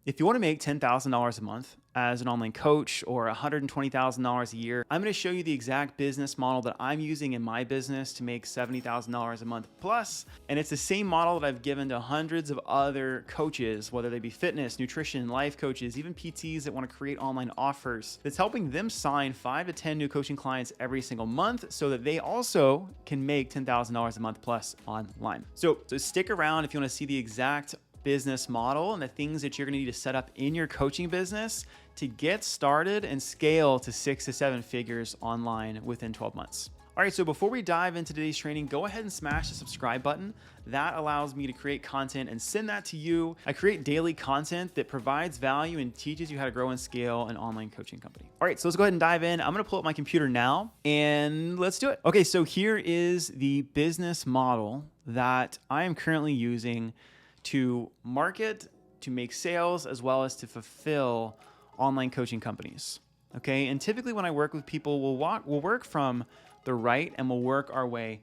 If you want to make $10,000 a month as an online coach or $120,000 a year, I'm going to show you the exact business model that I'm using in my business to make $70,000 a month plus. And it's the same model that I've given to hundreds of other coaches, whether they be fitness, nutrition, life coaches, even PTs that want to create online offers, that's helping them sign 5 to 10 new coaching clients every single month so that they also can make $10,000 a month plus online. So stick around if you want to see the exact business model and the things that you're going to need to set up in your coaching business to get started and scale to 6 to 7 figures online within 12 months. All right, so before we dive into today's training, go ahead and smash the subscribe button. That allows me to create content and send that to you. I create daily content that provides value and teaches you how to grow and scale an online coaching company. All right, so let's go ahead and dive in. I'm going to pull up my computer now and let's do it. Okay, so here is the business model that I am currently using to market, to make sales, as well as to fulfill online coaching companies. Okay, and typically when I work with people, we'll work from the right and we'll work our way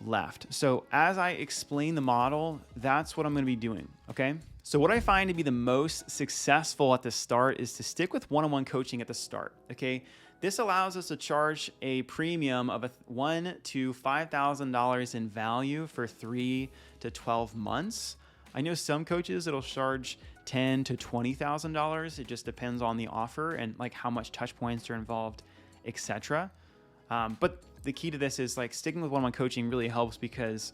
left. So as I explain the model, that's what I'm going to be doing. Okay, so what I find to be the most successful at the start is to stick with one-on-one coaching at the start. Okay, this allows us to charge a premium of $1,000 to $5,000 in value for 3 to 12 months. I know some coaches that'll charge $10,000 to $20,000. It just depends on the offer and like how much touch points are involved, etc. But the key to this is like sticking with one-on-one coaching really helps because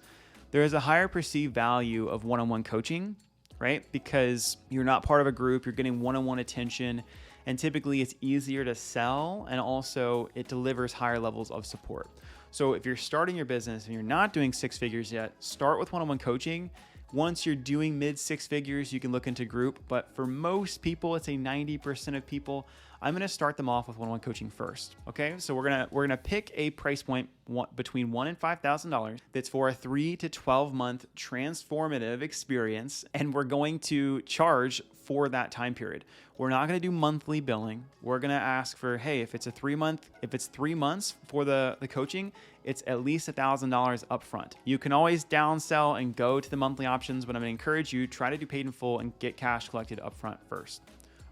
there is a higher perceived value of one-on-one coaching, right? Because you're not part of a group, you're getting one-on-one attention, and typically it's easier to sell and also it delivers higher levels of support. So if you're starting your business and you're not doing 6 figures yet, start with one-on-one coaching. Once you're doing mid 6 figures, you can look into group. But for most people, it's a 90% of people, I'm going to start them off with one-on-one coaching first. Okay, so we're gonna pick a price point between $1,000 and $5,000 that's for a 3 to 12 month transformative experience, and we're going to charge for that time period. We're not going to do monthly billing. We're going to ask for, hey, if it's 3 months for the coaching, it's at least $1,000 upfront. You can always downsell and go to the monthly options, but I'm going to encourage you, try to do paid in full and get cash collected upfront first.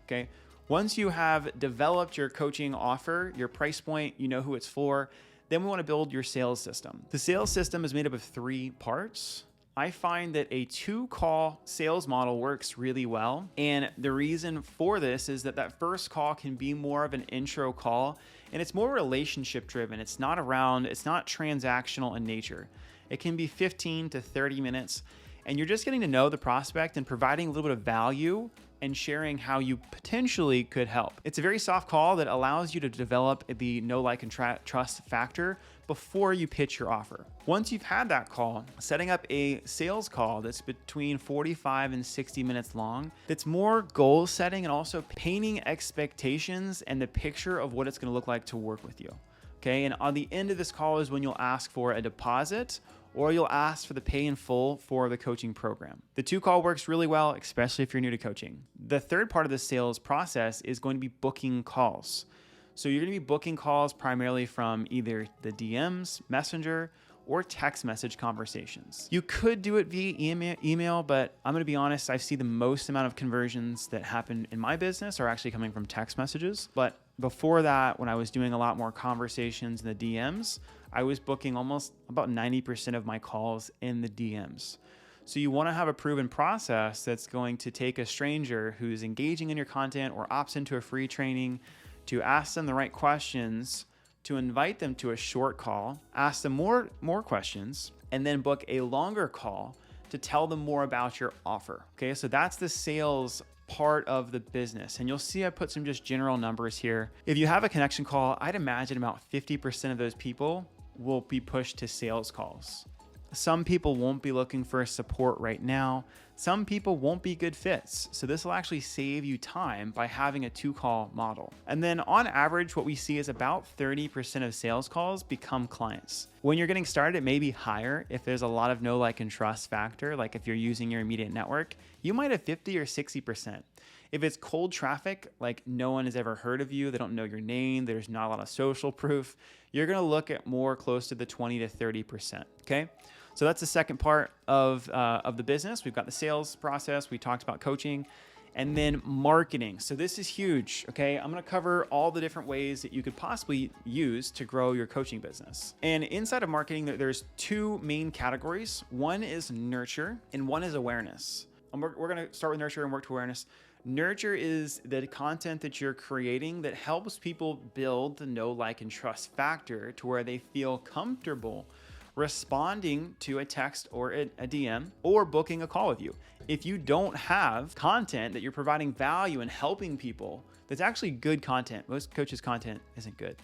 Okay. Once you have developed your coaching offer, your price point, you know who it's for, then we want to build your sales system. The sales system is made up of 3 parts. I find that a 2-call sales model works really well. And the reason for this is that first call can be more of an intro call and it's more relationship driven. It's not transactional in nature. It can be 15 to 30 minutes and you're just getting to know the prospect and providing a little bit of value and sharing how you potentially could help. It's a very soft call that allows you to develop the know, like, and trust factor before you pitch your offer. Once you've had that call, setting up a sales call that's between 45 and 60 minutes long, that's more goal setting and also painting expectations and the picture of what it's going to look like to work with you. Okay, and on the end of this call is when you'll ask for a deposit or you'll ask for the pay in full for the coaching program. The 2-call works really well, especially if you're new to coaching. The third part of the sales process is going to be booking calls. So you're going to be booking calls primarily from either the DMs, Messenger, or text message conversations. You could do it via email, but I'm going to be honest, I see the most amount of conversions that happen in my business are actually coming from text messages. But before that, when I was doing a lot more conversations in the DMs, I was booking almost about 90% of my calls in the DMs. So you want to have a proven process that's going to take a stranger who's engaging in your content or opts into a free training to ask them the right questions, to invite them to a short call, ask them more questions, and then book a longer call to tell them more about your offer. Okay, so that's the sales part of the business. And you'll see I put some just general numbers here. If you have a connection call, I'd imagine about 50% of those people will be pushed to sales calls. Some people won't be looking for support right now. Some people won't be good fits. So this will actually save you time by having a 2-call model. And then on average, what we see is about 30% of sales calls become clients. When you're getting started, it may be higher if there's a lot of know, like, and trust factor. Like if you're using your immediate network, you might have 50 or 60%. If it's cold traffic, like no one has ever heard of you, they don't know your name, there's not a lot of social proof, you're going to look at more close to the 20 to 30%. Okay. So that's the second part of the business. We've got the sales process. We talked about coaching. And then marketing. So this is huge, okay? I'm gonna cover all the different ways that you could possibly use to grow your coaching business. And inside of marketing, there's two main categories. One is nurture and one is awareness. We're gonna start with nurture and work to awareness. Nurture is the content that you're creating that helps people build the know, like, and trust factor to where they feel comfortable responding to a text or a DM or booking a call with you. If you don't have content that you're providing value and helping people, that's actually good content. Most coaches' content isn't good.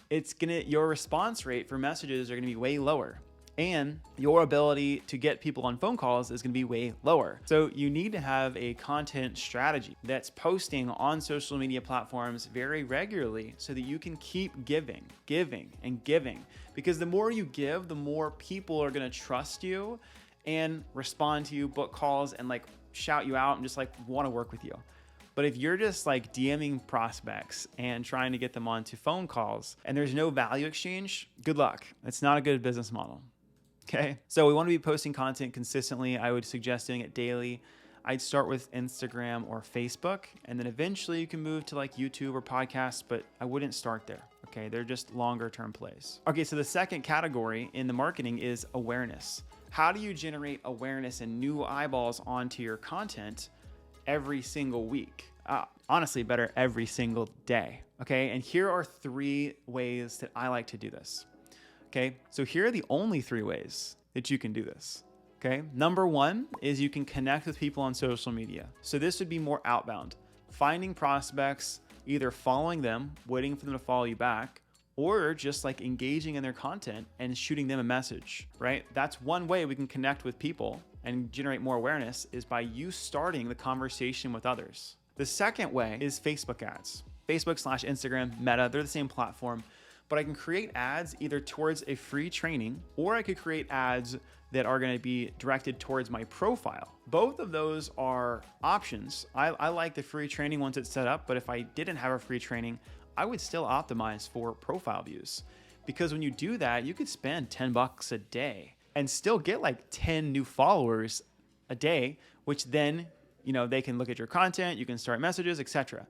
Your response rate for messages are gonna be way lower. And your ability to get people on phone calls is going to be way lower. So you need to have a content strategy that's posting on social media platforms very regularly so that you can keep giving. Because the more you give, the more people are going to trust you and respond to you, book calls, and like shout you out and just like want to work with you. But if you're just like DMing prospects and trying to get them onto phone calls and there's no value exchange, good luck. It's not a good business model. Okay, so we want to be posting content consistently. I would suggest doing it daily. I'd start with Instagram or Facebook, and then eventually you can move to like YouTube or podcasts, but I wouldn't start there. Okay, they're just longer term plays. Okay, so the second category in the marketing is awareness. How do you generate awareness and new eyeballs onto your content every single week? Honestly, better every single day. Okay, and here are 3 ways that I like to do this. Okay, so here are the only 3 ways that you can do this. Okay, number 1 is you can connect with people on social media. So this would be more outbound, finding prospects, either following them, waiting for them to follow you back, or just like engaging in their content and shooting them a message, right? That's one way we can connect with people and generate more awareness, is by you starting the conversation with others. The second way is Facebook ads. Facebook/Instagram, Meta, they're the same platform. But I can create ads either towards a free training, or I could create ads that are going to be directed towards my profile. Both of those are options. I like the free training once it's set up, but if I didn't have a free training, I would still optimize for profile views. Because when you do that, you could spend $10 a day and still get like 10 new followers a day, which then, they can look at your content, you can start messages, etc.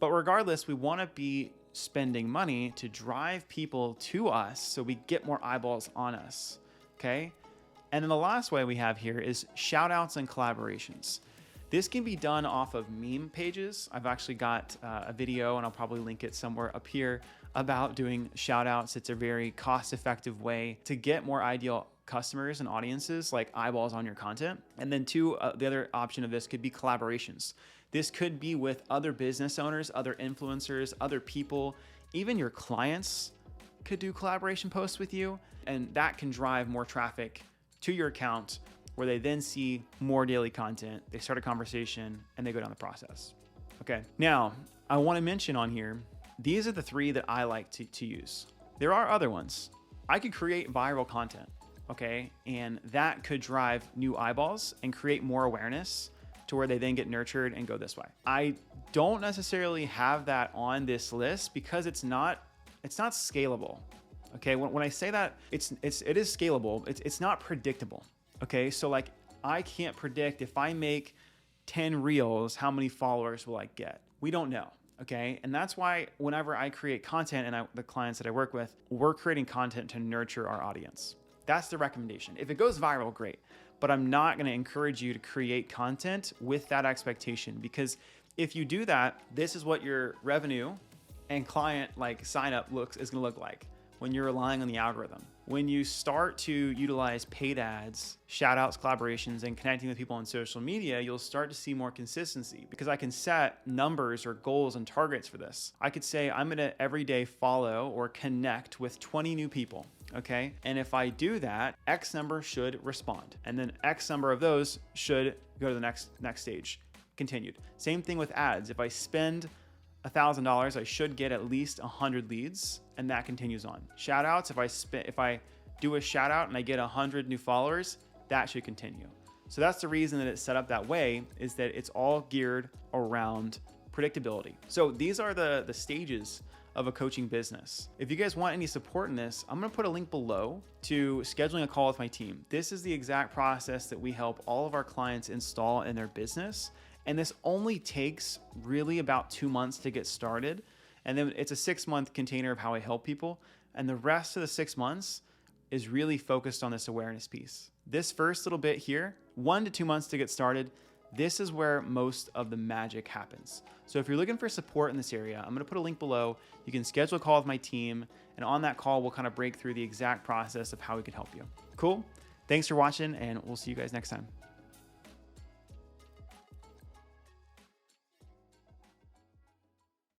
But regardless, we want to be spending money to drive people to us so we get more eyeballs on us, okay? And then the last way we have here is shout outs and collaborations. This can be done off of meme pages. I've actually got a video, and I'll probably link it somewhere up here, about doing shout outs. It's a very cost-effective way to get more ideal customers and audiences, like eyeballs on your content. And then the other option of this could be collaborations. This could be with other business owners, other influencers, other people, even your clients could do collaboration posts with you, and that can drive more traffic to your account, where they then see more daily content, they start a conversation, and they go down the process. Okay, now I want to mention on here, these are the 3 that I like to use. There are other ones. I could create viral content, okay, and that could drive new eyeballs and create more awareness to where they then get nurtured and go this way. I don't necessarily have that on this list because it's not scalable. Okay, when I say that, it is scalable. It's not predictable. Okay, so like I can't predict if I make 10 reels, how many followers will I get? We don't know. Okay, and that's why whenever I create content, and the clients that I work with, we're creating content to nurture our audience. That's the recommendation. If it goes viral, great. But I'm not going to encourage you to create content with that expectation, because if you do that, this is what your revenue and client sign up is going to look like when you're relying on the algorithm. When you start to utilize paid ads, shout outs, collaborations, and connecting with people on social media, you'll start to see more consistency, because I can set numbers or goals and targets for this. I could say I'm going to every day follow or connect with 20 new people. Okay. And if I do that, X number should respond. And then X number of those should go to the next stage. Continued. Same thing with ads. If I spend $1,000, I should get at least 100 leads, and that continues on. Shout outs, if I do a shout out and I get 100 new followers, that should continue. So that's the reason that it's set up that way, is that it's all geared around predictability. So these are the stages of a coaching business. If you guys want any support in this, I'm gonna put a link below to scheduling a call with my team. This is the exact process that we help all of our clients install in their business, And this only takes really about 2 months to get started. And then it's a 6-month container of how I help people. And the rest of the 6 months is really focused on this awareness piece. This first little bit here, 1 to 2 months to get started, this is where most of the magic happens. So if you're looking for support in this area, I'm gonna put a link below. You can schedule a call with my team, and on that call, we'll kind of break through the exact process of how we can help you. Cool? Thanks for watching, and we'll see you guys next time.